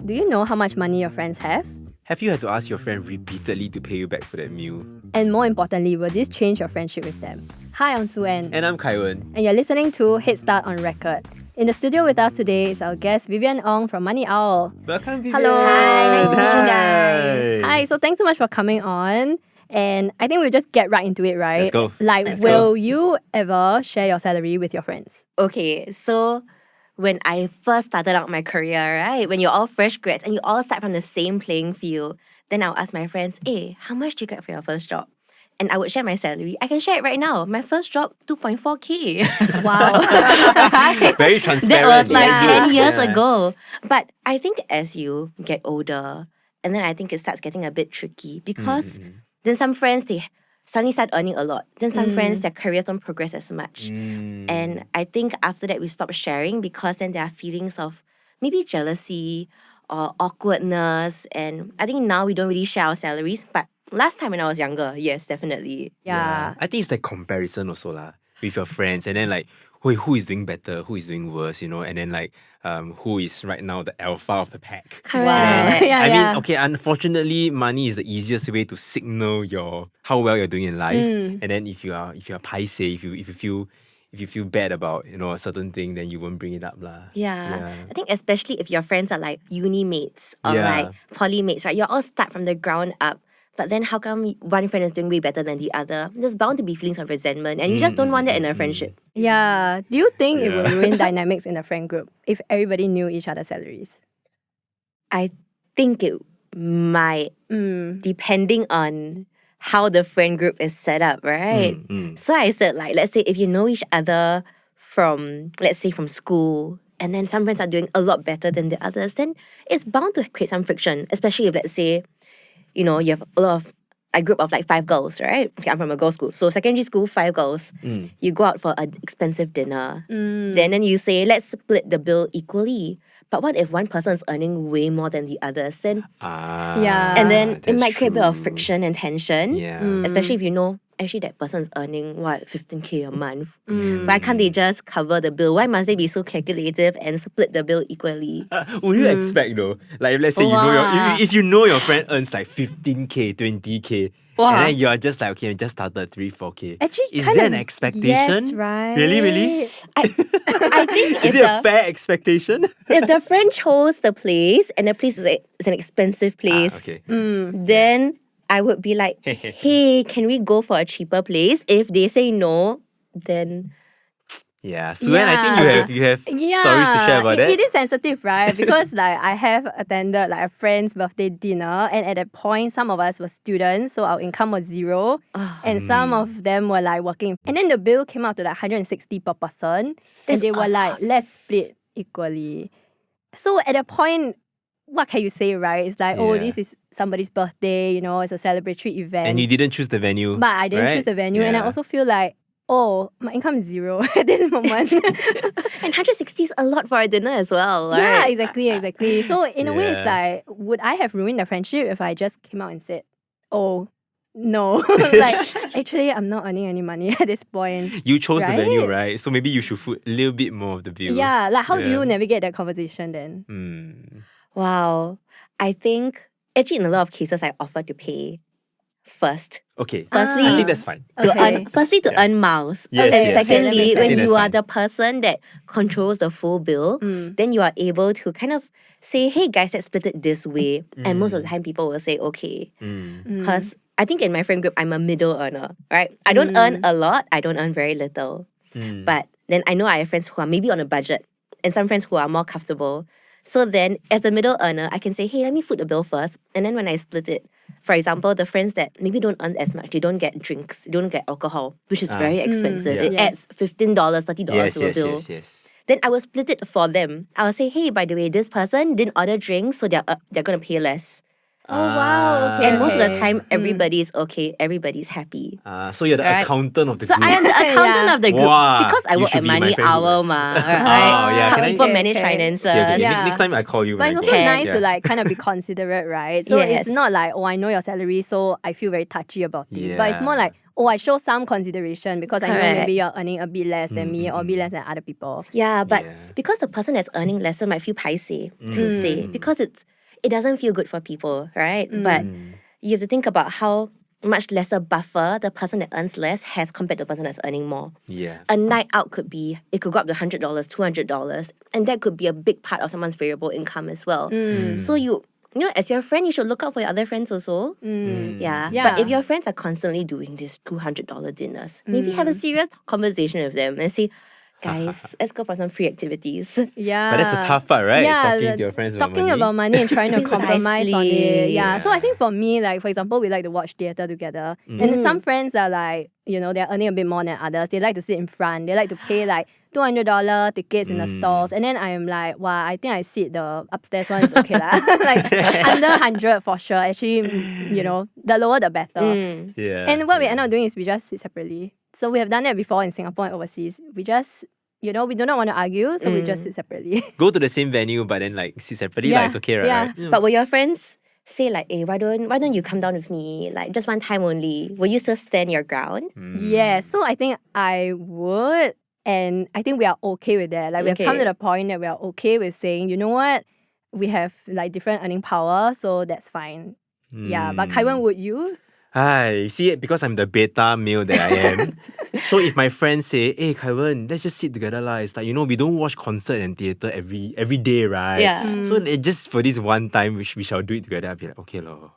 Do you know how much money your friends have? Have you had to ask your friend repeatedly to pay you back for that meal? And more importantly, will this change your friendship with them? Hi, I'm Suen. And I'm Kaiwan. And you're listening to Head Start on Record. In the studio with us today is our guest Vivienne Ong from MoneyOwl. Welcome, Vivienne. Hello. Hi, nice to meet you guys. Hi, so thanks so much for coming on. And I think we'll just get right into it, right? Let's go. Will you ever share your salary with your friends? Okay, so when I first started out my career, right, when you're all fresh grads and you all start from the same playing field, then I'll ask my friends, hey, how much do you get for your first job? And I would share my salary. I can share it right now. My first job, 2.4K. Wow. Very transparent. That was like Yeah. 10 years ago. But I think as you get older, and then I think it starts getting a bit tricky because then some friends, they suddenly start earning a lot. Then some friends, their careers don't progress as much. And I think after that, we stop sharing because then there are feelings of maybe jealousy or awkwardness. And I think now we don't really share our salaries. But last time when I was younger, yes, definitely. Yeah. I think it's like comparison also lah with your friends, and then like who is doing better, who is doing worse, you know, and then like who is right now the alpha of the pack. Correct. Yeah, I yeah. mean, okay, unfortunately, money is the easiest way to signal how well you're doing in life. And then if you are paise, if you feel bad about, you know, a certain thing, then you won't bring it up lah. Yeah. I think especially if your friends are like uni mates or Yeah. like poly mates, right? You all start from the ground up. But then how come one friend is doing way better than the other? There's bound to be feelings of resentment and you just don't want that in a friendship. Yeah. Do you think it Yeah. will ruin dynamics in the friend group if everybody knew each other's salaries? I think it might, depending on how the friend group is set up, right? So I said, like, let's say if you know each other from, let's say, from school, and then some friends are doing a lot better than the others, then it's bound to create some friction, especially if, let's say, you know, you have a group of like 5 girls, right? Okay, I'm from a girls' school. So secondary school, 5 girls. You go out for an expensive dinner. Then you say, let's split the bill equally. But what if one person is earning way more than the others? Then Yeah. and then it that's might create a bit of true. friction and tension. Yeah. Especially if you know, actually that person is earning, 15K a month. Why can't they just cover the bill? Why must they be so calculative and split the bill equally? Would you expect though? Like if let's say if you know your friend earns like 15K, 20K, Wow. and then you are just like, okay, I just started 3-4K. Actually, is kind there of- an expectation? Yes, right. Really? I think Is if it a fair expectation? if the friend chose the place and the place is an expensive place, okay. then I would be like, hey, can we go for a cheaper place? If they say no, then Yeah. Suen, I think you have stories to share about that. It is sensitive, right? Because like I have attended like a friend's birthday dinner, and at that point, some of us were students, so our income was zero, and some of them were like working. And then the bill came out to like 160 per person, and they were like, let's split equally. So at that point, what can you say, right? It's like, oh, Yeah. this is somebody's birthday, you know, it's a celebratory event. And you didn't choose the venue. But I didn't right? choose the venue, and I Yeah. also feel like, oh, my income is zero at this moment. and 160 is a lot for a dinner as well, right? Yeah, exactly. So in a way, it's Yeah. like, would I have ruined the friendship if I just came out and said, oh, no, like actually I'm not earning any money at this point. You chose the venue, Right? right? So maybe you should foot a little bit more of the bill. Yeah, like how do Yeah. you navigate that conversation then? Wow. I think actually in a lot of cases I offer to pay first. Okay. Firstly, I think that's fine. to Okay. to earn miles. Yes, and yes, secondly, yes. I when think you that's are fine. the person that controls the full bill, then you are able to kind of say, hey guys, let's split it this way. And most of the time people will say, okay. Because I think in my friend group, I'm a middle earner, right? I don't earn a lot, I don't earn very little. But then I know I have friends who are maybe on a budget and some friends who are more comfortable. So then, as a middle earner, I can say, hey, let me foot the bill first. And then when I split it, for example, the friends that maybe don't earn as much, they don't get drinks, they don't get alcohol, which is very expensive. Yeah. It Yes. adds $15, $30 Yes, to a bill. yes. Then I will split it for them. I will say, hey, by the way, this person didn't order drinks, so they're going to pay less. Oh wow, okay. And most of the okay. time, everybody's okay, everybody's happy. So you're the Right. accountant of the So group. I am the accountant Yeah. of the group Wow. because I You work should at be in my Money friend group. Hour, ma. Right? yeah, Help can I- people Okay, manage okay. finances. Okay. Yeah. Next time I call you. But when it's I also go. nice Yeah. to like kind of be considerate, right? So Yes. it's not like, oh, I know your salary, so I feel very touchy about it. But it's Yeah. more like, oh, I show some consideration because I know Correct. maybe you're earning a bit less than me or a bit less than other people. Yeah, but Yeah. because the person that's earning lesser might feel paiseh to say because it doesn't feel good for people, right? But you have to think about how much lesser buffer the person that earns less has compared to the person that's earning more. Yeah. A night out could go up to $100, $200, and that could be a big part of someone's variable income as well. So you know, as your friend, you should look out for your other friends also. Yeah. But if your friends are constantly doing these $200 dinners, maybe have a serious conversation with them and say, guys, let's go for some free activities. Yeah. But that's the tough part, right? Yeah, Talking to your friends about talking money. about money and trying to compromise on it. Precisely. Yeah. So I think for me, like for example, we like to watch theatre together. And some friends are like, you know, they're earning a bit more than others. They like to sit in front. They like to pay like $200 tickets in the stalls. And then I'm like, wow, I think I sit the upstairs one is okay lah. Like under 100 for sure. Actually, you know, the lower the better. Yeah. And what we end up doing is we just sit separately. So we have done that before in Singapore and overseas. We just, you know, we do not want to argue, so we just sit separately. Go to the same venue, but then like sit separately. Yeah. Like, it's okay, right? Yeah. Right? But will your friends say like, hey, why don't you come down with me? Like just one time only. Will you still stand your ground? Yeah, so I think I would. And I think we are okay with that. Like we have come to the point that we are okay with saying, you know what? We have like different earning power, so that's fine. Yeah, but Kaiwan, would you? Hi, you see, because I'm the beta male that I am. So if my friends say, hey, Kaiwan, let's just sit together lah. It's like, you know, we don't watch concert and theatre every day, right? Yeah. So just for this one time, we shall do it together. I'll be like, okay lor.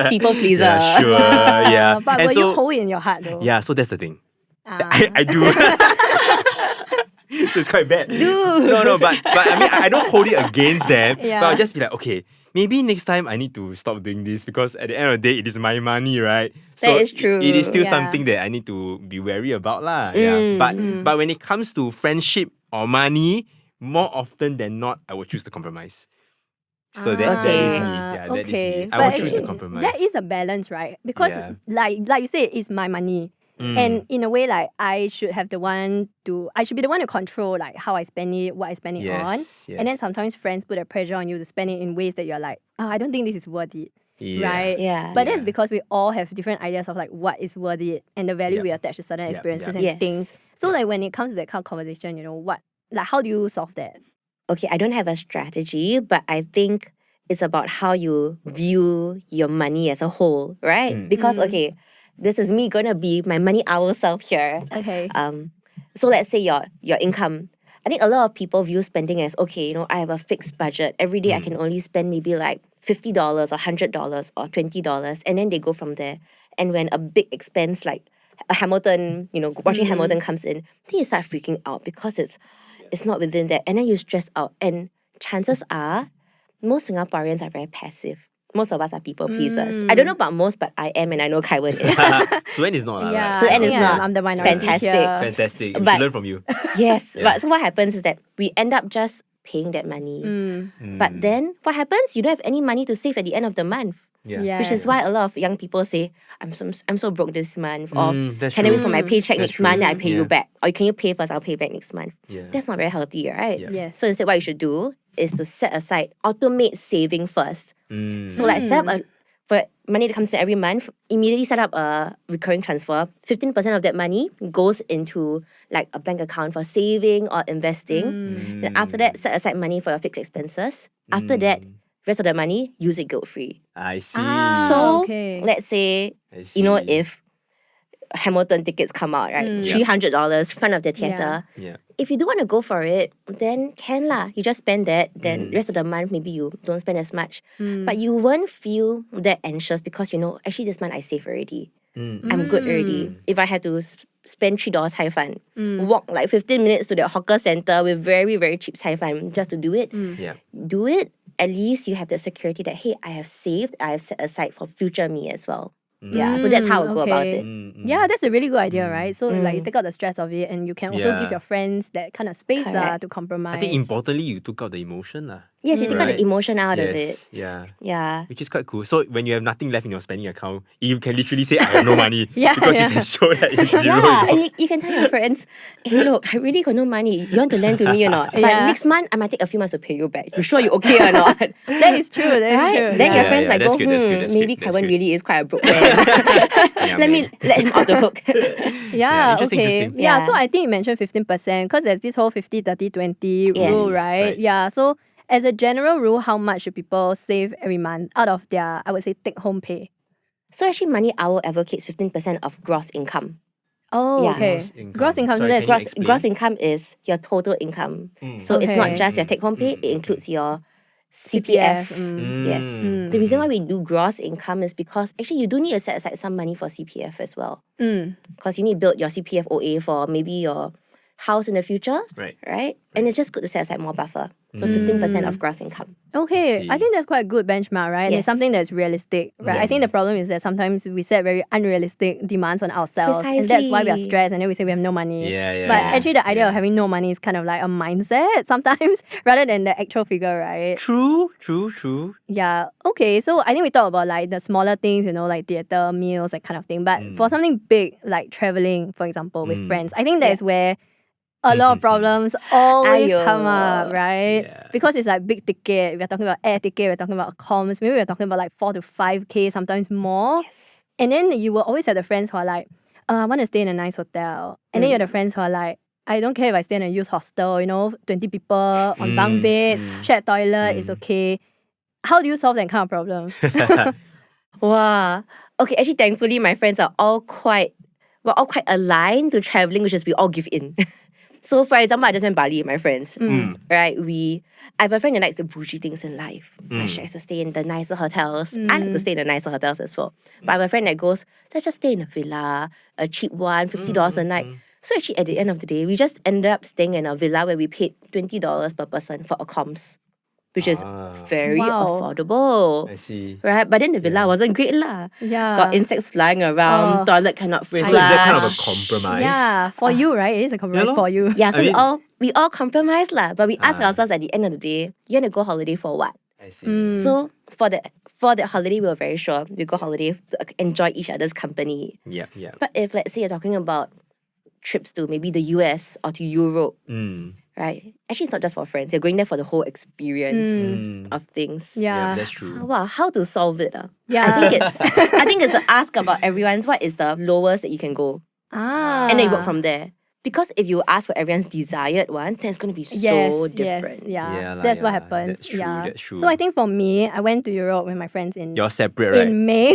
People pleaser. Yeah, sure. Yeah. But And will so, you hold it in your heart though? yeah, so that's the thing. I do. So it's quite bad. No, but I mean, I don't hold it against them. Yeah. But I'll just be like, okay, maybe next time I need to stop doing this because at the end of the day, it is my money, right? That is true. It is still Yeah. something that I need to be wary about lah. Yeah. But when it comes to friendship or money, more often than not, I would choose to compromise. So that is me. Yeah, that is me. I would choose to compromise. That is a balance, right? Because Yeah. like you said, it's my money. And in a way, like I should be the one to control like how I spend it, what I spend it on. Yes. And then sometimes friends put a pressure on you to spend it in ways that you're like, oh, I don't think this is worth it. Yeah. Right? Yeah. But that's because we all have different ideas of like what is worth it and the value we attach to certain experiences and Yes. things. So like when it comes to that kind of conversation, you know, how do you solve that? Okay, I don't have a strategy, but I think it's about how you view your money as a whole, right? Because okay, this is me gonna be my money owl self here. Okay. So let's say your income. I think a lot of people view spending as okay, you know, I have a fixed budget. Every day I can only spend maybe like $50 or $100 or $20, and then they go from there. And when a big expense like a Hamilton, you know, watching Hamilton comes in, then you start freaking out because it's not within that, and then you stress out. And chances are, most Singaporeans are very passive. Most of us are people pleasers. I don't know about most, but I am, and I know Kaiwan is. Suen is not. Yeah, So I and it's think not I'm the minority fantastic. here. Fantastic. We But- should learn from you. Yes, but so what happens is that we end up just paying that money. But then what happens? You don't have any money to save at the end of the month. Yeah. Which is why a lot of young people say, I'm so broke this month, or that's can I wait true. for my paycheck That's next true. month and I pay you Yeah. back? Or can you pay first, I'll pay back next month? Yeah. That's not very healthy, right? Yeah. Yes. So instead what you should do is to set aside, automate saving first. So like set up for money that comes in every month, immediately set up a recurring transfer. 15% of that money goes into like a bank account for saving or investing. Then after that, set aside money for your fixed expenses. After that, rest of the money, use it guilt-free. I see. So okay. let's say, I you know, see. if Hamilton tickets come out, right? $300 front of the theater. Yeah. If you do want to go for it, then can lah. You just spend that. Then rest of the month, maybe you don't spend as much. But you won't feel that anxious because you know, actually this month I save already. I'm good already. If I had to spend $3 high fun, walk like 15 minutes to the hawker center with very, very cheap high fun just to do it, Yeah. do it. At least you have the security that, hey, I have saved, I have set aside for future me as well. Yeah, so that's how I go about it. Yeah, that's a really good idea, right? So like you take out the stress of it and you can also give Yeah. your friends that kind of space Correct. to compromise. I think importantly, you took out the emotion lah. Yes, you take out Right. the emotion out of it. Yes. Yeah. Yeah. Which is quite cool. So when you have nothing left in your spending account, you can literally say, I have no money. Yeah, because yeah. you can show that it's zero. Yeah, you know? and you can tell your friends, hey, look, I really got no money. You want to lend to me or not? But Yeah. next month, I might take a few months to pay you back. You sure you okay or not? That is true. That is Right? true. Then your Yeah, friends yeah, might that's go, good, that's good, that's maybe good, that's Kaiwan good. really is quite a broke man. Yeah, let him off the hook. Yeah, interesting, okay. interesting. Yeah, Yeah. so I think you mentioned 15% because there's this whole 50, 30, 20 Yes. rule, right? Right. Yeah, so as a general rule, how much should people save every month out of their, I would say, take-home pay? So actually, MoneyOwl advocates 15% of gross income. Oh, Yeah. okay. Gross income. Sorry, So that's can you explain? Gross income is your total income. So it's not Okay. just your take-home pay, it includes your CPF. CPF. Yes. The reason why we do gross income is because actually you do need to set aside some money for CPF as well. Because you need to build your CPF OA for maybe your house in the future. Right. And it's just good to set aside more buffer. So 15% of gross income. Okay, I think that's quite a good benchmark, right? And it's Yes. something that's realistic, right? I think the problem is that sometimes we set very unrealistic demands on ourselves, and that's why we are Precisely. stressed, and then we say we have no money. Yeah. But actually, the idea of having no money is kind of like a mindset sometimes, rather than the actual figure, right? True. Yeah. Okay. So I think we talked about like the smaller things, you know, like theater, meals, that kind of thing. But for something big like traveling, for example, with friends, I think that is where a lot of problems always Aiyo. come up, right? Yeah. Because it's like big ticket. We're talking about air ticket. We're talking about comms. Maybe we're talking about like 4 to 5K, sometimes more. Yes. And then you will always have the friends who are like, I want to stay in a nice hotel. And then you have the friends who are like, I don't care if I stay in a youth hostel, you know, 20 people on bunk beds, shared toilet, it's okay. How do you solve that kind of problem? Wow. Okay, actually thankfully my friends are all quite aligned to traveling, which is we all give in. So for example, I just went Bali with my friends. Right? I have a friend that likes the bougie things in life. She likes to stay in the nicer hotels. I like to stay in the nicer hotels as well. But I have a friend that goes, let's just stay in a villa, a cheap one, $50 a night. So actually at the end of the day, we just ended up staying in a villa where we paid $20 per person for a comms, which is very affordable. I see. Right? But then the villa wasn't great lah. Yeah. Got insects flying around, toilet cannot Wait, flush. so is that kind of a compromise? Yeah, for you, right? It is a compromise lor. for you. Yeah, so I mean- we all compromise lah. But we ask ourselves at the end of the day, you want to go holiday for what? I see. So for that holiday, we were very sure we go holiday to enjoy each other's company. Yeah. But if let's say you're talking about trips to maybe the US or to Europe, right? Actually, it's not just for friends. You're going there for the whole experience of things. Yeah. That's true. Wow, how to solve it? Yeah. I think it's to ask about everyone's what is the lowest that you can go, and then you work from there. Because if you ask for everyone's desired one, then it's going to be so different. Yeah lah, That's what yeah, happens. that's true, yeah. that's true. So I think for me, I went to Europe with my friends in You're separate, right? May,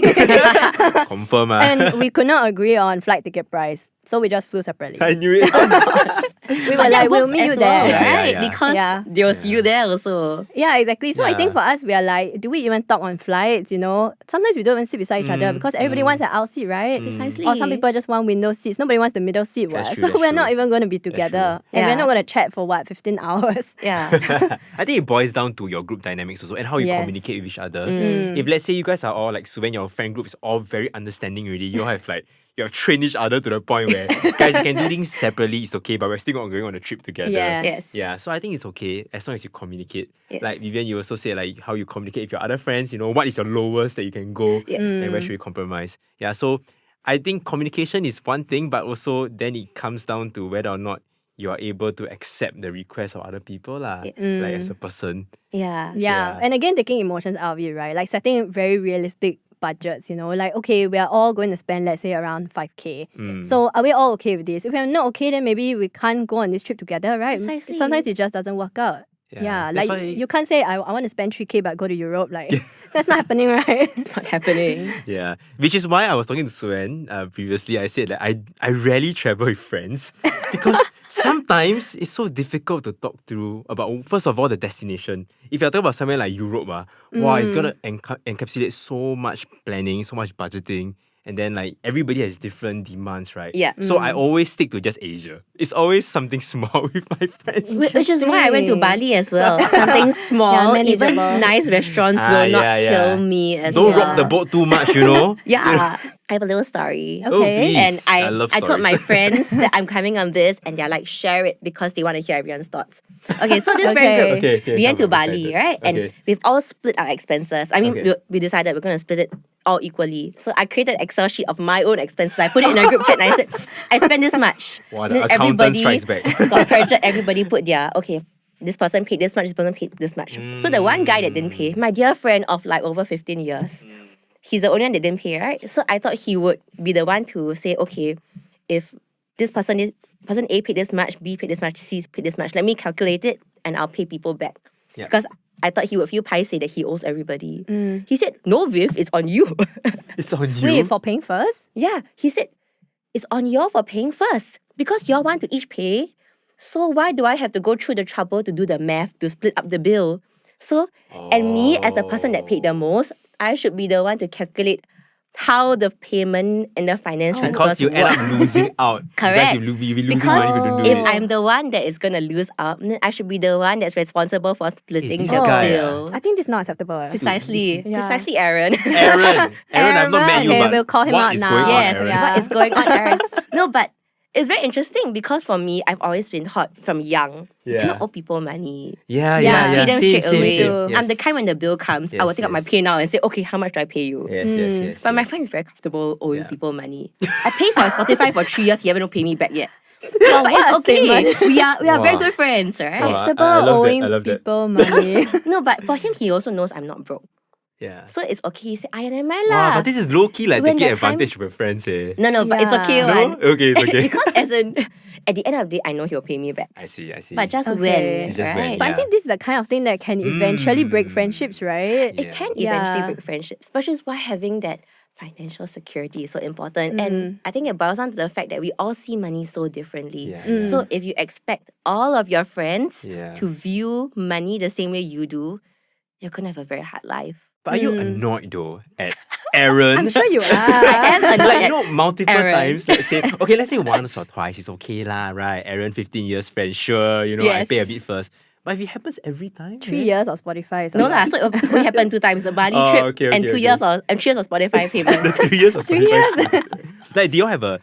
Confirm. and we could not agree on flight ticket price, so we just flew separately. I knew it. We were like, we'll meet you there. right? Yeah. Because Yeah. they will see you there also. Yeah, exactly. So I think Yeah. for us, we are like, do we even talk on flights? You know, sometimes we don't even sit beside each other because everybody wants an aisle seat, right? Precisely. Or some people just want window seats. Nobody wants the middle seat. That's What? true, So that's we're not true. even going to be together, and Yeah. we're not going to chat for what 15 hours. Yeah. I think it boils down to your group dynamics also and how you Yes. communicate with each other. If let's say you guys are all like Suven, your friend group is all very understanding already, you all have like you have trained each other to the point where guys you can do things separately, it's okay, but we're still not going on a trip together. Yeah. Yes. Yeah, so I think it's okay as long as you communicate. Yes. Like Vivienne, you also say like how you communicate with your other friends, you know, what is your lowest that you can go Yes. and where should you compromise. Yeah, so I think communication is one thing, but also then it comes down to whether or not you are able to accept the requests of other people lah. Yes. Like as a person. Yeah. Yeah. Yeah. And again, taking emotions out of it, right? Like setting very realistic budgets, you know, like, okay, we are all going to spend, let's say, around 5K. So are we all okay with this? If we're not okay, then maybe we can't go on this trip together, right? Precisely. Sometimes it just doesn't work out. Yeah, That's like why- you can't say, I want to spend 3K but go to Europe. Like, that's not happening, right? It's not happening. Yeah, which is why I was talking to Suen previously. I said that I rarely travel with friends because sometimes it's so difficult to talk through about, first of all, the destination. If you're talking about somewhere like Europe, wow, it's gonna encapsulate so much planning, so much budgeting. And then like everybody has different demands, right? Yeah. So I always stick to just Asia. It's always something small with my friends. Which is why I went to Interesting. Bali as well. Something small, manageable. even nice restaurants will not kill me as Don't well. rock the boat too much, you know? Yeah. I have a little story. Okay. Oh, please. And I love told my stories. friends that I'm coming on this, and they're like, share it because they want to hear everyone's thoughts. Okay, so this Okay. friend group, Okay, we went to I'm Bali, excited. right? And Okay. we've all split our expenses. I mean, Okay. we decided we're going to split it all equally. So I created an Excel sheet of my own expenses. I put it in a group chat and I said, I spend this much. Wow, the Then accountant strikes back. got pressured, everybody put their, okay, this person paid this much, this person paid this much. So the one guy that didn't pay, my dear friend of like over 15 years, he's the only one that didn't pay, right? So I thought he would be the one to say, okay, if this person A paid this much, B paid this much, C paid this much, let me calculate it and I'll pay people back. Yeah. Because I thought he would feel paiseh that he owes everybody. He said, no, Viv, it's on you. It's on you. Wait, for paying first? Yeah, he said, it's on y'all for paying first. Because y'all want to each pay. So why do I have to go through the trouble to do the math to split up the bill? So, and me as the person that paid the most, I should be the one to calculate how the payment and the finance transfers Because you end up losing out. Correct. Because you'll be losing Because money if you don't do if it. I'm the one that is going to lose out, then I should be the one that's responsible for splitting this the guy, bill. I think this is not acceptable. Precisely. Yeah. Precisely, Aaron. Aaron, I've not met you, Okay, but we'll call him what out is now. going on, Yes, Aaron? Yeah. what is going on, Aaron? No, but it's very interesting because for me, I've always been taught from young, you Yeah. cannot owe people money. Yeah, Yeah. yeah. Pay them Same, straight same, away. same. Yes. I'm the kind when the bill comes, I will Yes, take out my yes. pay now and say, okay, how much do I pay you? Yes. But my friend is very comfortable owing Yeah. people money. I paid for Spotify for 3 years, he haven't paid me back yet. Wow, But what it's a okay. statement. We are very Wow. good friends, right? Wow. Comfortable I love that. owing I love that. people money. No, but for him, he also knows I'm not broke. Yeah. So it's okay. He said, I am my Wow, lah. but this is low key like When taking the time- advantage of your friends, eh? No, but it's okay, Yeah. one. No? Okay, it's okay. Because as in, at the end of the day, I know he'll pay me back. I see. But just Okay. when, It's just when, right? But I Yeah. think this is the kind of thing that can eventually break friendships, right? Yeah. It can eventually Yeah. break friendships, which is why having that financial security is so important. Mm. And I think it boils down to the fact that we all see money so differently. Yeah. So if you expect all of your friends Yeah. to view money the same way you do, you're gonna have a very hard life. But are you annoyed though at Aaron? I'm sure you are. I am annoyed Like, at multiple Aaron. times, let's say once or twice, it's okay lah, right? Aaron, 15 years friend, sure, I Yes. pay a bit first. But if it happens every time, 3 years of Spotify. Is No a lah, lot. so it only happened 2 times, the Bali Oh, trip okay, and okay, 2 okay. years of and 3 years of Spotify payments. That's 3 years of 3 Spotify years. stuff. Like, do you all have a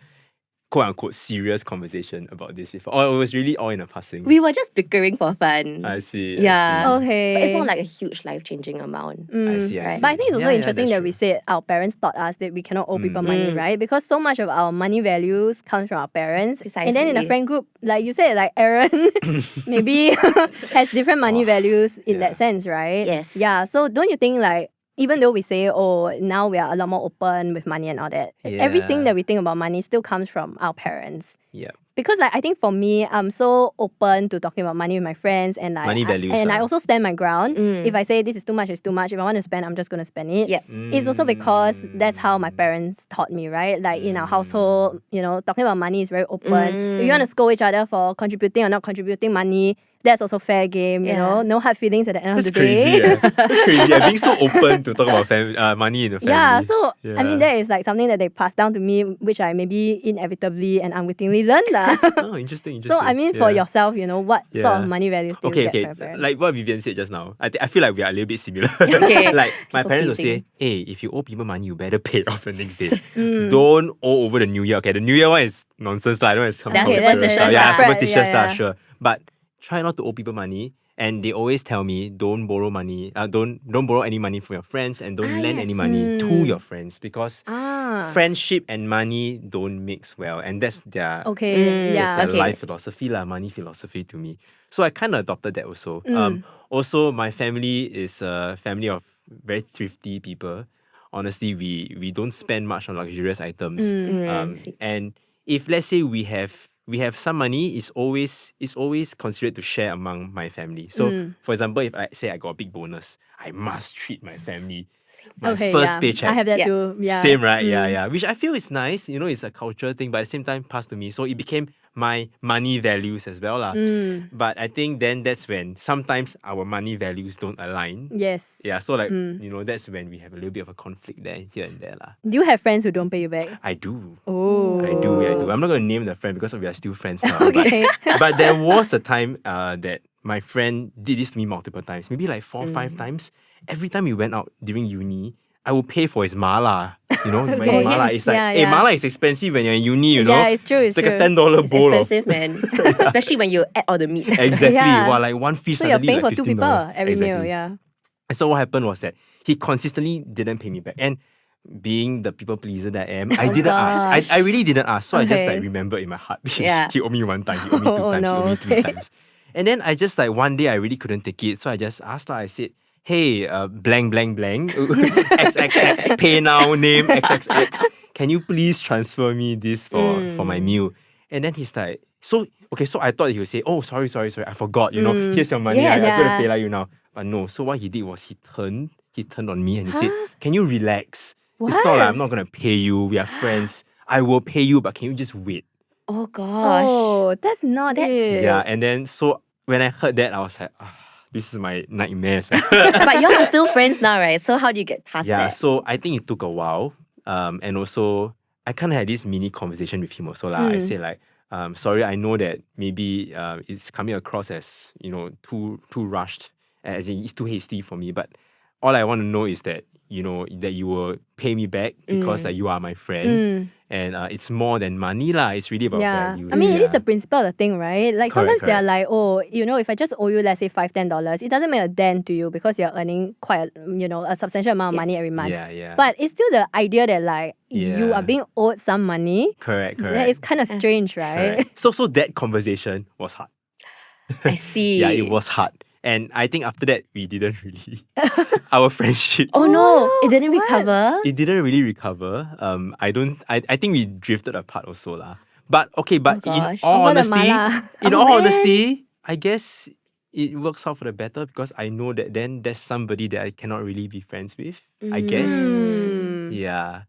quote unquote serious conversation about this before? Or it was really all in a passing? We were just bickering for fun. I see. Yeah. Okay. But it's not like a huge life-changing amount. I see. right. But I think it's also Yeah, interesting that's that we true. said our parents taught us that we cannot owe people money, right? Because so much of our money values comes from our parents. And then in a Precisely. friend group, like you said, like Aaron maybe has different money values in Yeah. that sense, right? Yes. Yeah. So don't you think like even though we say, oh, now we are a lot more open with money and all that, everything Yeah. that we think about money still comes from our parents. Yeah. Because like I think for me, I'm so open to talking about money with my friends and like Money values, I ah. also stand my ground. If I say this is too much, it's too much. If I want to spend, I'm just gonna spend it. Yep. It's also because that's how my parents taught me, right? Like in our household, talking about money is very open. If you want to scold each other for contributing or not contributing money, that's also fair game, you know? No hard feelings at the end That's of the day. crazy. That's crazy. Being so open to talk about money in the family. Yeah, so I mean Yeah. that is like something that they passed down to me, which I maybe inevitably and unwittingly learned lah. Oh, interesting. So I mean, for Yeah. yourself, what sort Yeah. of money values do you Okay, get okay. from your parents? Like what Vivienne said just now, I feel like we are a little bit similar. Okay. Like my People parents will say, pleasing. hey, if you owe people money, you better pay it off the next day. Don't owe over the New Year. Okay, the New Year one is nonsense lah. That one is some That's conspiracy superstitious stuff. lah. Yeah, superstitious Yeah, lah, yeah. sure. But try not to owe people money. And they always tell me, don't borrow money. Don't borrow any money from your friends, and don't lend any money to your friends, because friendship and money don't mix well, and that's their Okay, yeah, that's their okay. life philosophy lah, money philosophy to me. So I kind of adopted that also. Also, my family is a family of very thrifty people. Honestly, we don't spend much on luxurious items. And if let's say we have some money, it's always considered to share among my family. So for example, if I say I got a big bonus, I must treat my family. My Okay, first yeah. paycheck. I have that Yeah. too. Yeah. Same, right? Yeah. Which I feel is nice. It's a cultural thing, but at the same time passed to me. So it became my money values as well lah. But I think then that's when sometimes our money values don't align. Yes. Yeah, so like, that's when we have a little bit of a conflict there, here and there lah. Do you have friends who don't pay you back? I do. Oh. I do. I'm not going to name the friend because we are still friends now. Okay. But there was a time that my friend did this to me multiple times, maybe like 4 or 5 times. Every time we went out during uni, I would pay for his mala. My Okay, mala yes, is like, yeah, hey, yeah. mala is expensive when you're in uni, Yeah, it's true. It's like true. a $10 It's bowl expensive, man. Especially when you add all the meat. Exactly. Yeah. Wow, like one fish So you're suddenly paying for like two $15. people every meal, Exactly. yeah. And so what happened was that he consistently didn't pay me back. And being the people pleaser that I am, I didn't ask. gosh. I really didn't ask. So I just Okay. like remember in my heart. Yeah. He owed me 1 time, he owed me 2 Oh, times, no, he owed me 3 okay. times. And then I just like one day I really couldn't take it. So I just asked her, I said, hey, blank, blank, blank, XXX, pay now, name, XXX. Can you please transfer me this for my meal? And then he's like, so I thought he would say, oh, sorry, I forgot, here's your money, Yes. I'm gonna pay you now. But no, so what he did was he turned on me and he said, can you relax? It's not like I'm not gonna pay you, we are friends. I will pay you, but can you just wait? Oh gosh. Oh, that's not it. Yeah, and then so when I heard that, I was like, this is my nightmare. But y'all are still friends now, right? So how do you get past Yeah, that? so I think it took a while. And also, I kind of had this mini conversation with him also. I said like, sorry, I know that maybe it's coming across as, too rushed, as in it's too hasty for me. But all I want to know is that, that you will pay me back because you are my friend. And it's more than money lah. It's really about values. I mean, it is the principle of the thing, right? Like Correct, sometimes they're like, oh, if I just owe you, let's say $5-10, it doesn't make a dent to you because you're earning quite a substantial amount of money every month. Yeah. But it's still the idea that like you are being owed some money. Correct. That is kind of strange, right? Correct. So that conversation was hard. I see. Yeah, it was hard. And I think after that, we didn't really, our friendship. Oh no, it didn't recover. It didn't really recover. I think we drifted apart also lah. But okay, but in all honesty, I guess it works out for the better because I know that then there's somebody that I cannot really be friends with, I guess. Yeah.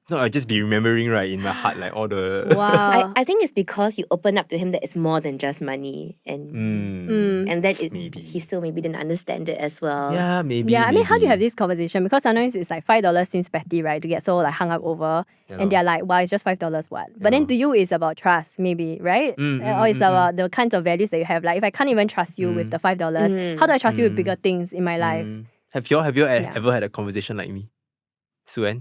So I'll just be remembering right in my heart like all the... Wow. I think it's because you open up to him that it's more than just money and that he still maybe didn't understand it as well. Yeah, maybe. Yeah, I mean, how do you have this conversation? Because sometimes it's like $5 seems petty, right? To get so like hung up over. And they're like, well, it's just $5 what? But then to you, it's about trust, maybe, right? Or it's about the kinds of values that you have. Like if I can't even trust you with the $5, how do I trust you with bigger things in my life? Have you ever had a conversation like me? Suen?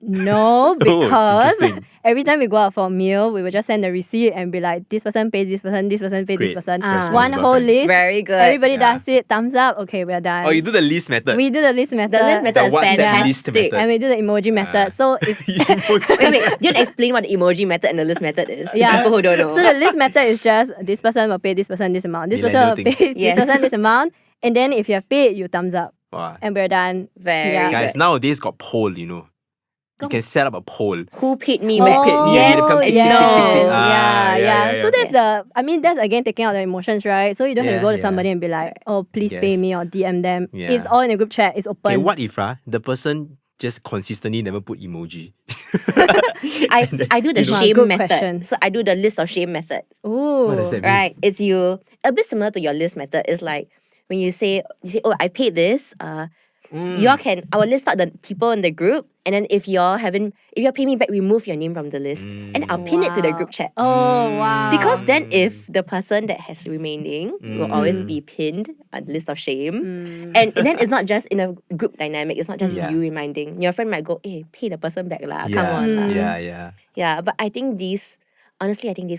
No, because interesting. every time we go out for a meal, we would just send the receipt and be like, this person pays this person, this person pays this person. Responsible One whole friends. list. Very good. Everybody does it. Thumbs up. Okay, we're done. Oh, you do the list method. We do the list method. The list method The is WhatsApp list fantastic. method. And we do the emoji method. So if Wait, do you explain what the emoji method and the list method is to Yeah. people who don't know? So the list method is just this person will pay this person this amount. This person will Millennial pay things. this person this amount. And then if you have paid, you thumbs up. Wow. And we're done. Very Yeah. Guys, good. nowadays got poll, You can set up a poll. Who paid me? Who back? paid me? Yes, You become I tick, tick, tick, tick. know. Yeah. So that's that's again taking out the emotions, right? So you don't have to go to Yeah. somebody and be like, oh, please pay Yes. me or DM them. Yeah. It's all in a group chat. It's open. Okay, what if the person just consistently never put emoji? I do the Wow, shame good method. question. So I do the list of shame method. Ooh. What does that mean? Right. It's a bit similar to your list method. It's like when you say, oh, I paid this, y'all can, I will list out the people in the group, and then if y'all pay me back, remove your name from the list. And I'll pin it to the group chat. Oh, wow. Because then if the person that has remaining will always be pinned on the list of shame. And then it's not just in a group dynamic, it's not just you reminding. Your friend might go, hey, pay the person back lah, come on lah. Yeah. Yeah, but I think these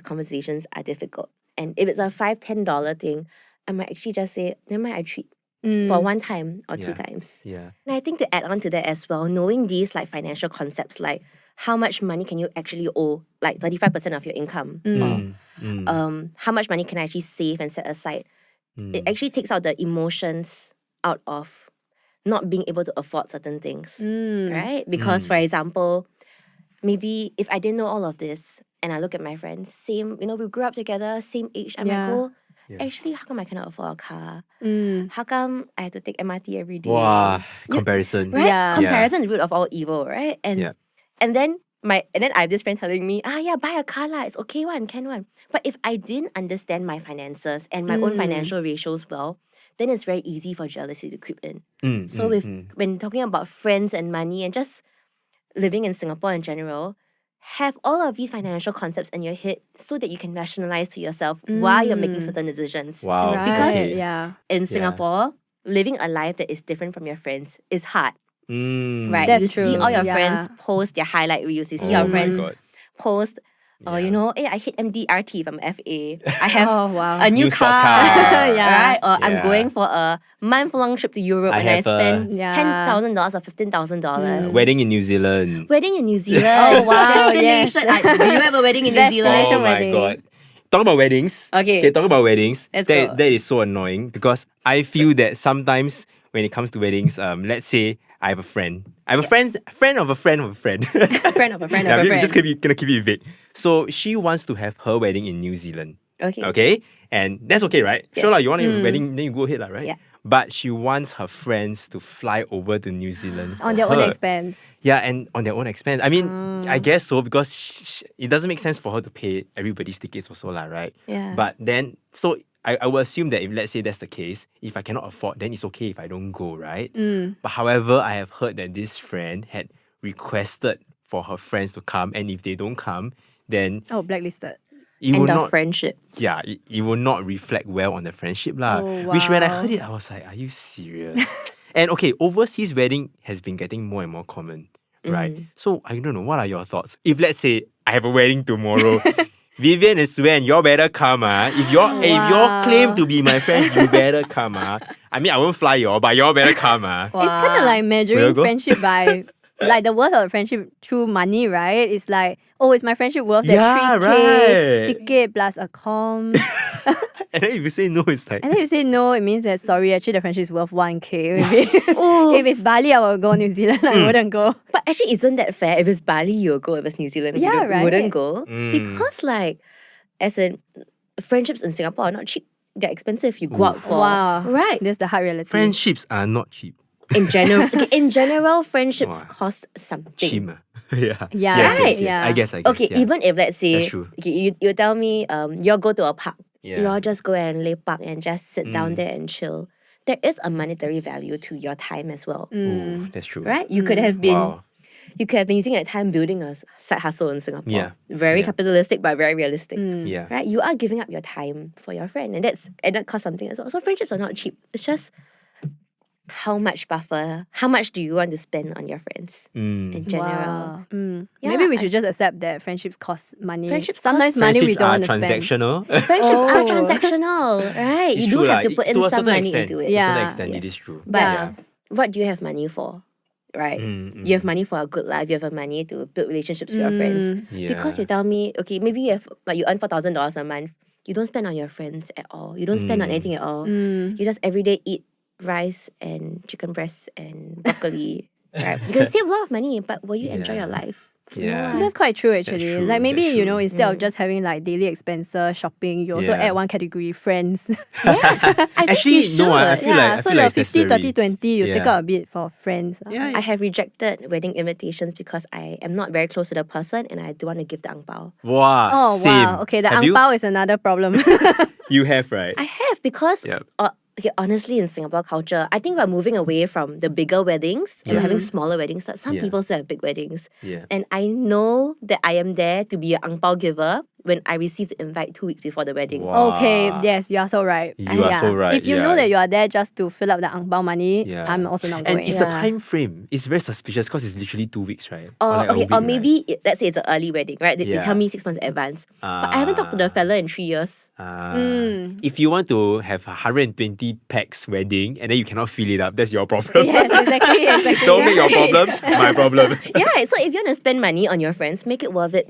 conversations are difficult. And if it's a $5-10 thing, I might actually just say, never mind, I treat for one time or two times. Yeah. And I think to add on to that as well, knowing these like financial concepts, like how much money can you actually owe, like 35% of your income, or how much money can I actually save and set aside, it actually takes out the emotions out of not being able to afford certain things, right? Because for example, maybe if I didn't know all of this and I look at my friends, same, we grew up together, same age, I might go, actually, how come I cannot afford a car? How come I have to take MRT every day? Wow, comparison. Right? Yeah. Comparison is the root of all evil, right? And then I have this friend telling me, buy a car lah, it's okay one, can one. But if I didn't understand my finances and my own financial ratios well, then it's very easy for jealousy to creep in. So when talking about friends and money and just living in Singapore in general, have all of these financial concepts in your head so that you can rationalize to yourself while you're making certain decisions. Wow. Right. Because in Singapore, living a life that is different from your friends is hard. Right? That's you see true. all your Yeah. friends post their highlight reels. You see Oh your my friends God. post, hey, I hit MDRT from FA. I have Oh, wow. a new New sports car. car. Yeah. Right? Or I'm Yeah. going for a month-long trip to Europe I and I have a- spend Yeah. $10,000 or $15,000. Wedding in New Zealand. Wedding in New Zealand. Oh, wow, Destination. yes. Do you have a wedding in New Zealand? Destination Oh my wedding. God. Talk about weddings. Okay. Talk about weddings. Let's that, go. that is so annoying because I feel that sometimes when it comes to weddings, let's say I have a friend. I have a friend of a friend of a friend. A friend of a friend of a I'm friend. just gonna keep it vague. So she wants to have her wedding in New Zealand. Okay. Okay? And that's okay, right? Yes. Sure, you want your wedding, then you go ahead, right? Yeah. But she wants her friends to fly over to New Zealand On for their own her. expense. Yeah, and on their own expense. I mean, I guess so, because it doesn't make sense for her to pay everybody's tickets also, right? Yeah. But then, so I will assume that if, let's say that's the case, if I cannot afford, then it's okay if I don't go, right? But however, I have heard that this friend had requested for her friends to come, and if they don't come, then Oh, blacklisted. it will End of not, friendship. yeah, it will not reflect well on the friendship lah. Oh, Which when I wow. heard it, I was like, are you serious? And okay, overseas wedding has been getting more and more common, right? So I don't know, what are your thoughts? If let's say I have a wedding tomorrow, Vivienne and Suen, y'all better come. If y'all claim to be my friends, you better come. I mean, I won't fly y'all, but y'all better come. It's kind of like Will measuring you go? friendship by like the worth of the friendship through money, right? It's like, oh, is my friendship worth that Yeah, 3K right. ticket plus a com? And then if you say no, it's like, And then you say no, it means that sorry, actually the friendship is worth 1K. Maybe. If it's Bali, I will go. New Zealand, I wouldn't go. But actually, isn't that fair? If it's Bali, you'll go. If it's New Zealand, Yeah, you wouldn't right. go. Because like, as in, friendships in Singapore are not cheap. They're expensive. You go out for. Wow. Right. That's the hard reality. friendships are not cheap. In general, friendships cost something. Cheap. Yeah. Yeah, Yes, right. yes, yes. Yeah. I guess. Okay, yeah. even if let's say That's true. okay, you tell me you all go to a park, Yeah. you all just go and lay park and just sit down there and chill. There is a monetary value to your time as well, Ooh, that's true. right? You could have been Wow. you could have been using that time building a side hustle in Singapore. Yeah. Very Yeah. capitalistic but very realistic. Yeah. Right? You are giving up your time for your friend, and that costs something as well. So friendships are not cheap. It's just how much buffer, how much do you want to spend on your friends in general? Wow. Yeah, Maybe we should just accept that friendships cost money. Friendships Sometimes cost- money we Friendships don't are want to spend. transactional. Friendships are Oh. transactional, right? It's You do true have lah. to put in To a some certain money extent. into To it. a Yeah. certain extent, it Yes. is true. But yeah. what do you have money for? Right? You have money for a good life, you have money to build relationships with your friends. Because you tell me, okay, maybe you have like you earn $4,000 a month, you don't spend on your friends at all. You don't spend on anything at all. You just every day eat rice and chicken breasts and broccoli. Right? You can save a lot of money, but will you enjoy your life? Yeah. No, That's quite true actually. true, Like maybe, that's you know, true. instead of just having like daily expenses, shopping, you also Yeah. add one category, friends. Yes, I think Actually, you should. no, I feel like so the it's 50, 30, necessary. 20, you take Yeah. out a bit for friends. Yeah. I have rejected wedding invitations because I am not very close to the person and I do want to give the angbao. Wow. Oh same. wow. Okay, the Have you? angbao is another problem. You have, right? I have because Yep. okay, honestly, in Singapore culture, I think we're moving away from the bigger weddings and we're having smaller weddings. Some Yeah. people still have big weddings. Yeah. And I know that I am there to be an angbao giver when I receive the invite 2 weeks before the wedding. Wow. Okay, yes, you are so right. You are so right, If you know yeah. that you are there just to fill up the angbao money, Yeah. I'm also not And going. it's the time frame. It's very suspicious because it's literally 2 weeks, right? Or, like a okay, week, or right? maybe let's say it's an early wedding, right? They Yeah. tell me 6 months in advance. But I haven't talked to the fella in 3 years. If you want to have a 120 pax wedding and then you cannot fill it up, that's your problem. Yes, exactly. Don't make your problem my problem. Yeah, so if you want to spend money on your friends, make it worth it.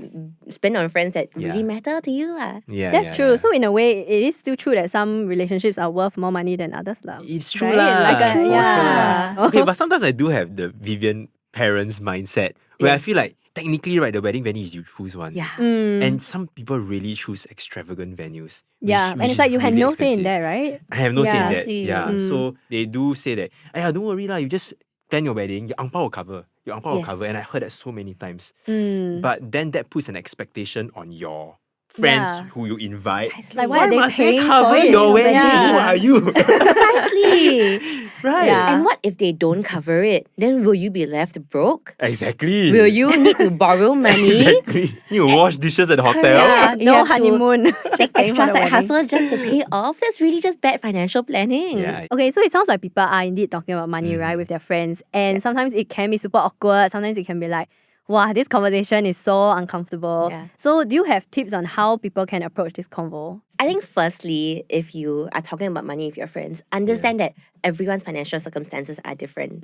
Spend on friends that really Yeah. matter to you. lah. Yeah, That's yeah, true. yeah. So in a way, it is still true that some relationships are worth more money than others. Lah. It's true Right? lah. Like It's true for yeah. sure. Okay, but sometimes I do have the Vivienne parents mindset where I feel like technically, right, the wedding venue is you choose one. Yeah. And some people really choose extravagant venues. Yeah, which and it's is like you had really no say in expensive. that, right? I have no say in that. Exactly. Yeah. So they do say that, don't worry lah, you just plan your wedding, your angbao will cover. Your angbao will Yes. cover. And I heard that so many times. Mm. But then that puts an expectation on your friends Yeah. who you invite. Precisely. Like, why are they must they paying cover for it? your wedding? Yeah. Who are you? Precisely. Right. Yeah. And what if they don't cover it? Then will you be left broke? Exactly. Will you need to borrow money? Exactly. You wash dishes at the hotel. Yeah, You no have to honeymoon. Take Just paying for extra the side wedding. hustle just to pay off? That's really just bad financial planning. Yeah. Okay, so it sounds like people are indeed talking about money, right, with their friends. And sometimes it can be super awkward. Sometimes it can be like, wow, this conversation is so uncomfortable. Yeah. So do you have tips on how people can approach this convo? I think firstly, if you are talking about money with your friends, understand that everyone's financial circumstances are different,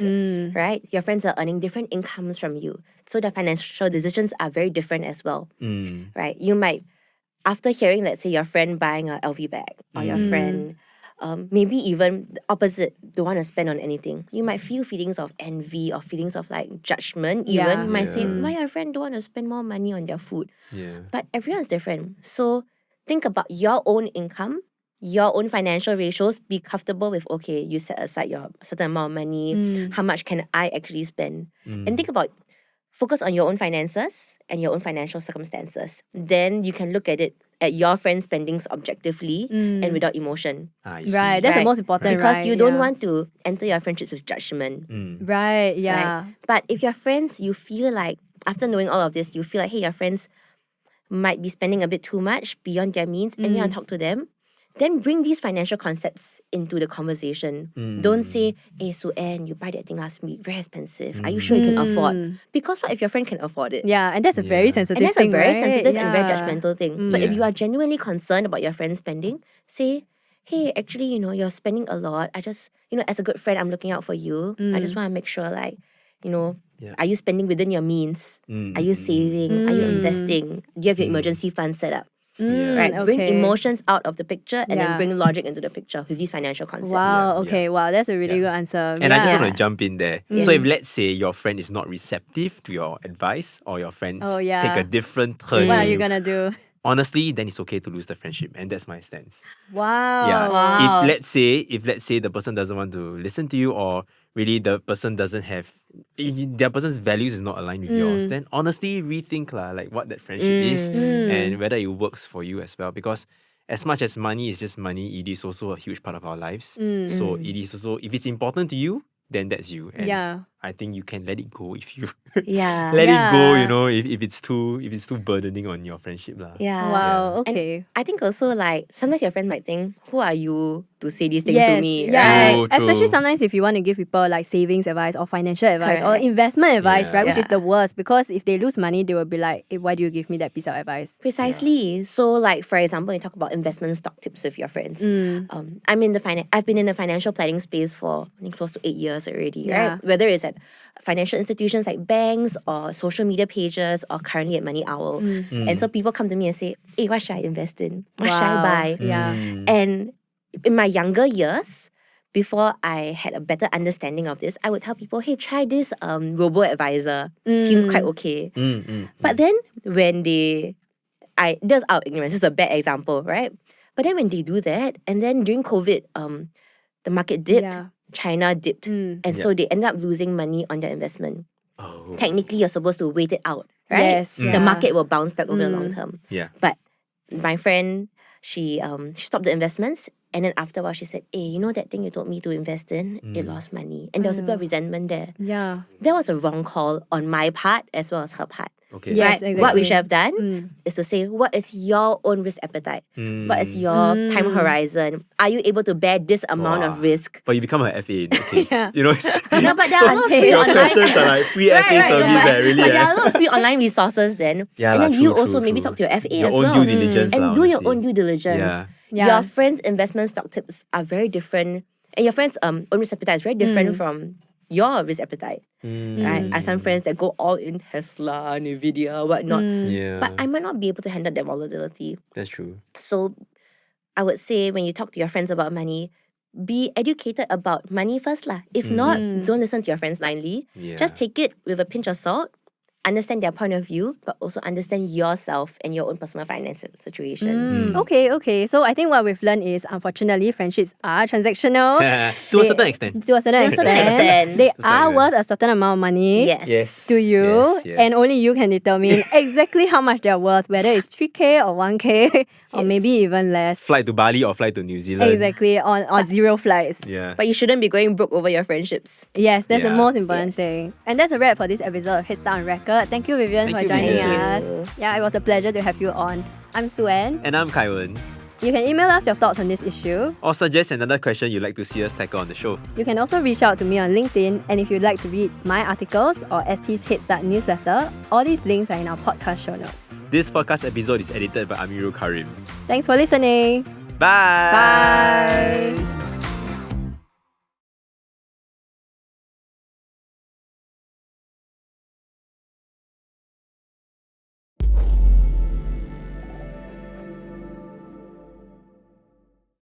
right? Your friends are earning different incomes from you. So the financial decisions are very different as well, right? You might, after hearing, let's say, your friend buying a LV bag or your friend maybe even the opposite, don't want to spend on anything. You might feel feelings of envy or feelings of like judgment even. Yeah. You might say, why your friend don't want to spend more money on their food? Yeah. But everyone's different. So think about your own income, your own financial ratios. Be comfortable with, okay, you set aside your certain amount of money. How much can I actually spend? And think about, focus on your own finances and your own financial circumstances. Then you can look at it at your friend's spendings objectively and without emotion. I see. Right, that's the most important, Because right? you don't want to enter your friendships with judgment. Right, yeah. Right? But if your friends, you feel like, after knowing all of this, you feel like, hey, your friends might be spending a bit too much beyond their means and you want to talk to them, then bring these financial concepts into the conversation. Don't say, hey, Sue-Ann, you buy that thing last week, very expensive. Are you sure you can afford? Because what if your friend can afford it? Yeah, and that's a very sensitive And that's thing, a very right? sensitive and very Yeah. judgmental thing. But if you are genuinely concerned about your friend's spending, say, hey, actually, you're spending a lot. I just, as a good friend, I'm looking out for you. I just want to make sure, like, are you spending within your means? Are you saving? Are you investing? Do you have your emergency fund set up? Right? Bring Okay. emotions out of the picture and then bring logic into the picture with these financial concepts. Wow, okay, wow, that's a really good answer. And I just Yeah. want to jump in there. So if let's say your friend is not receptive to your advice or your friends take a different turn, What are than you gonna do? honestly, then it's okay to lose the friendship, and that's my stance. Wow. Yeah. Wow. If let's say the person doesn't want to listen to you, or really the person doesn't have their person's values is not aligned with yours, then honestly rethink like what that friendship is and whether it works for you as well. Because as much as money is just money, it is also a huge part of our lives. So it is also, if it's important to you, then that's you. And I think you can let it go if you Yeah. let it go, if it's too burdening on your friendship. Yeah. Wow, And okay. I think also, like, sometimes your friend might think, who are you to say these things Yes, to me? yeah. Right? True. Especially sometimes if you want to give people like savings advice or financial advice or Correct. investment advice, Yeah. right? Which Yeah. is the worst, because if they lose money, they will be like, why do you give me that piece of advice? Precisely. So, like, for example, you talk about investment stock tips with your friends. I've been in the financial planning space for, I think, close to 8 years already, right? Whether it's at financial institutions like banks or social media pages or currently at MoneyOwl. And so people come to me and say, hey, what should I invest in? What should I Wow. buy? Yeah. And in my younger years, before I had a better understanding of this, I would tell people, hey, try this robo-advisor. Seems quite okay. But then when that's our ignorance. This is a bad example, right? But then when they do that, and then during COVID, the market dipped, Yeah. China dipped. And so they ended up losing money on their investment. Oh. Technically, you're supposed to wait it out, right? Yes, The market will bounce back over the long term. Yeah. But my friend, she stopped the investments, and then after a while she said, hey, that thing you told me to invest in, it lost money. And there was a bit of resentment there. Yeah. That was a wrong call on my part as well as her part. Okay. Yes, Right? What we exactly. should have done is to say, what is your own risk appetite? What is your time horizon? Are you able to bear this amount of risk? But you become an FA in that case. Yeah. No, but there are a lot of free Your online questions are like free FA service, but, really. but there are a lot of free online resources then. Yeah, and lah, then you true, also true, maybe true. talk to your FA Your as own well. due diligence And lah, do your honestly. own due diligence. Yeah. Yeah. Your friends' investment stock tips are very different. And your friends' own risk appetite is very different from your risk appetite. Right? I have some friends that go all in Tesla, Nvidia, whatnot. Yeah. But I might not be able to handle that volatility. That's true. So I would say when you talk to your friends about money, be educated about money first lah. If not, don't listen to your friends blindly. Yeah. Just take it with a pinch of salt. Understand their point of view, but also understand yourself and your own personal finance situation. Okay. So I think what we've learned is, unfortunately, friendships are transactional. To a certain extent. To a certain extent. They are worth a certain amount of money. Yes. Yes. To you, Yes, yes. and only you can determine exactly how much they're worth, whether it's 3K or 1K or maybe even less. Flight to Bali or flight to New Zealand. Exactly, on 0 flights. Yeah. But you shouldn't be going broke over your friendships. Yes, that's the Yeah. most important Yes. thing. And that's a wrap for this episode of Head Start on Record. Thank you, Vivienne, Thank for you, joining Vivienne. us. Yeah, it was a pleasure to have you on. I'm Suen. And I'm Kaiwan. You can email us your thoughts on this issue. Or suggest another question you'd like to see us tackle on the show. You can also reach out to me on LinkedIn, and if you'd like to read my articles or ST's Head Start newsletter, all these links are in our podcast show notes. This podcast episode is edited by Amirul Karim. Thanks for listening. Bye. Bye.